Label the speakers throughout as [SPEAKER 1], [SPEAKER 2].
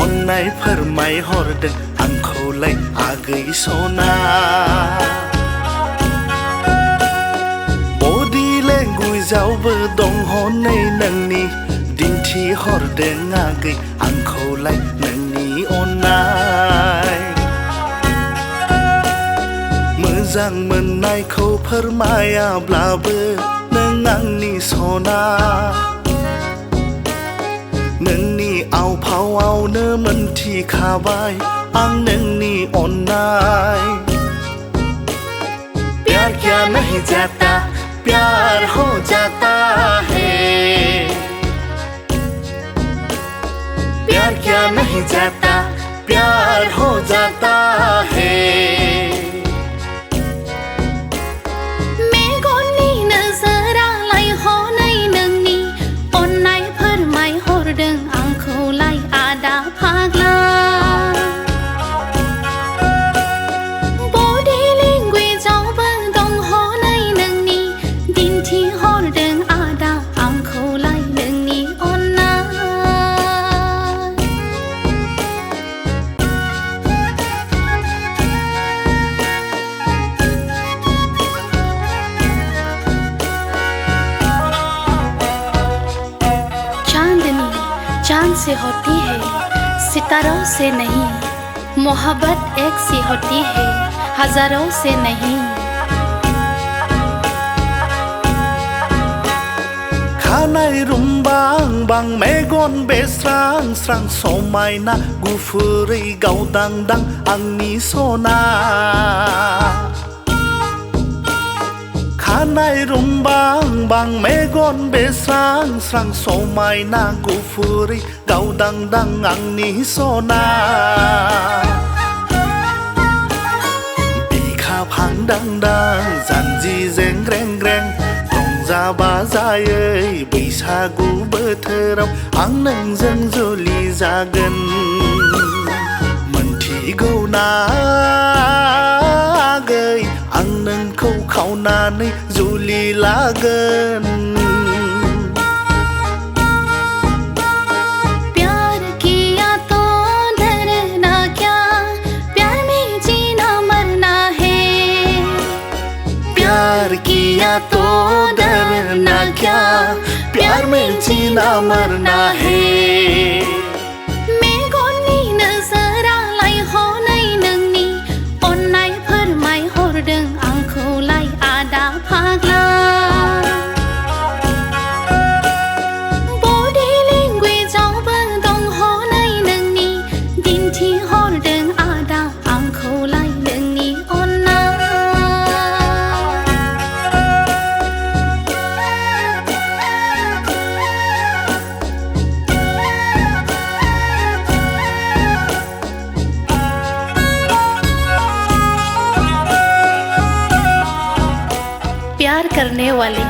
[SPEAKER 1] अन्नाय फोरमायहरदों आंखौलाय आगै सना बडि लेंगुवेजावबो दं हनै नोंनि दिन्थिहरदों आगै आंखौलाय नोंनि अननाय मोजां मोननायखौ फोरमायाब्लाबो नों आंनि सना नोंनि आव फावआवनो मोनथिखाबाय आं नोंनि अननाय प्यार क्या नहीं जाता प्यार हो जाता है प्यार क्या नहीं जाता प्यार हो जाता है
[SPEAKER 2] मेगननि नोजोरालाय हनै नोंनि अननाय फोरमायहरदों आंखौलाय आदा फाग्ला बडि लेंगुवेजावबो दं हनै नोंनि दिन्थिहरदों आदा आंखौलाय नोंनि अननाय चांदनी चांद से होती है सितारों से नहीं मोहब्बत एक सी होती है हजारों से नहीं
[SPEAKER 1] खानाय रुमबां बां मेगन बेस्रां स्रां समायना गुफुरै गावदांदां आंनि सना खानाय रुमबां बां मेगन बेस्रां स्रां समायना गुफुरै गावदांदां आंनि सना बिखा फांदांदां जानजि जेंग्रें ग्रें रंजा बाजायै बैसागु बोथोराव आं नोंजों जुलि जागोन मोनथिगौ ना आगै आं नोंखौ खावनानै जुलि लागोन
[SPEAKER 2] प्यार किया तो डरना क्या प्यार में जीना मरना है
[SPEAKER 1] प्यार किया तो डरना क्या प्यार में जीना मरना है
[SPEAKER 2] मेगननि नोजोरालाय हनै नोंनि अननाय फोरमायहरदों आंखौलाय आदा फाग्ला बडि लेंगुवेजावबो दं हनै नोंनि दिन्थिहरदों आदा आंखौलाय नोंनि अननाय प्यार करने वाले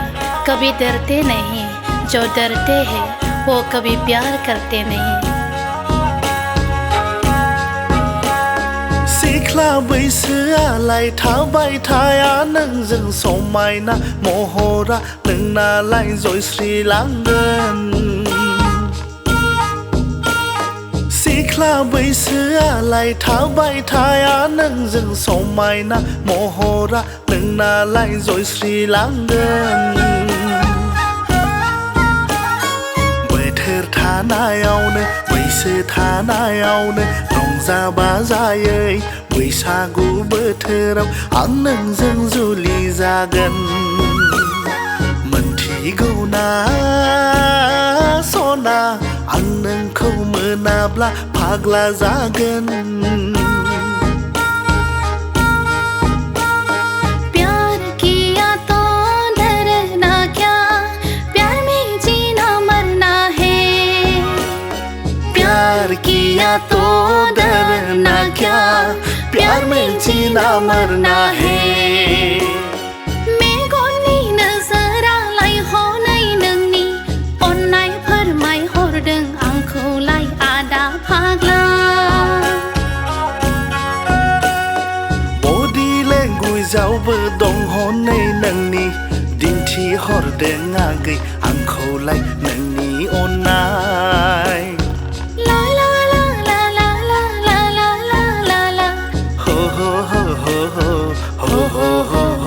[SPEAKER 2] कभी डरते नहीं जो डरते हैं वो कभी प्यार करते नहीं
[SPEAKER 1] सिख्ला बैसोआलाय थाबाय थाया नोंजों समायना महरा नोंनालाय जयस्री लांगोन सिख्ला बैसोआलाय थाबाय थाया नोंजों समायना महरा नोंनालाय जयस्री लांगोन बोथोर थानायावनो बैसो थानायावनो रंजा बाजायै बैसागु बोथोराव आं नोंजों जुलि जागोन मोनथिगौ ना सना आं नोंखौ मोनाब्ला फाग्ला जागोन
[SPEAKER 2] प्यार किया तो डरना क्या प्यार में जीना मरना है
[SPEAKER 1] प्यार किया तो डरना क्या प्यार में जीना मरना है
[SPEAKER 2] मेगननि नोजोरालाय हनै नोंनि अननाय फोरमायहरदों आंखौलाय आदा फाग्ला
[SPEAKER 1] बडि लेंगुवेजावबो दं हनै नोंनि दिन्थिहरदों आगै आंखौलाय नोंनि अननाय
[SPEAKER 2] ला ला ला ला
[SPEAKER 1] हो हो हो हो हो हो हो